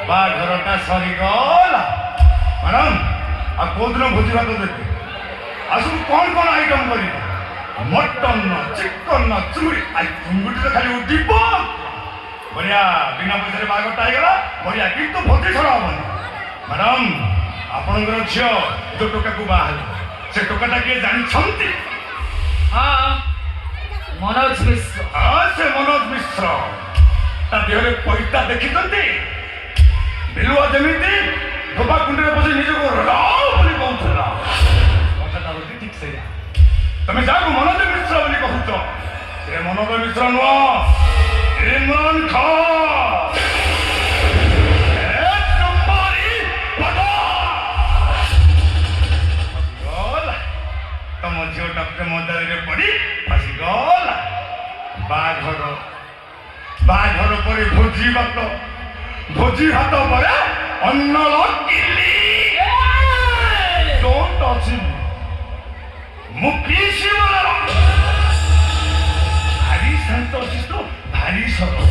ବାହାଘରଟା ସରିଗଲା ମ୍ୟାଡ଼ାମ। ଆଉ କୋଉଦିନ ଭୋଜି ଭାତ ଦେବେ? ଆଉ ସବୁ କ'ଣ କ'ଣ ଆଇଟମ୍ କରିବେ? ମଟନ, ଚିକନ, ଚୁଙ୍ଗୁଡ଼ି। ଆଉ ଚୁଙ୍ଗୁଡ଼ି ତ ଖାଲି ଉଠିବ। ବଢ଼ିଆ, ବିନା ପଇସାରେ ବାହାଘରଟା ହେଇଗଲା ବଢ଼ିଆ। କିନ୍ତୁ ଭୋଜି ଛଡ଼ା ହବନି ମ୍ୟାଡ଼ାମ। ଆପଣଙ୍କର ଝିଅ ଯୋଉ ଟୋକାକୁ ବାହା ହେବ ସେ ଟୋକାଟା କିଏ ଜାଣିଛନ୍ତି? ହଁ, ମନୋଜ ମିଶ୍ର। ହଁ, ସେ ମନୋଜ ମିଶ୍ର। ତା ଦେହରେ ପଇତା ଦେଖିଛନ୍ତି? ବିଲୁଆ ଯେମିତି ଧୋବା କୁଣ୍ଡରେ ବସି ନିଜକୁ ରାଉ ବୋଲି କହୁଥିଲା। କଥାଟା ହଉଛି ଠିକ୍ ସେଇଆ। ତମେ ଯାହାକୁ ମନୋଜ ମିଶ୍ର ବୋଲି କହୁଛ ସେ ମନୋଜ ମିଶ୍ର ନୁହଁ, ଇମ୍ରାନ ଖାନ୍। ତମ ଝିଅଟା ପ୍ରେମ ଜାଲିରେ ପଡ଼ି ଫସିଗଲା। ବାହାଘର ପରେ ଭୋଜି ଭାତ, ଭୋଜି ଭାତ ପରେ ଅନ୍ନ ଅଛି। ମୁଁ ପିସି ଭାରି ଶାନ୍ତ ଅଛି ତ, ଭାରି ସରଳ।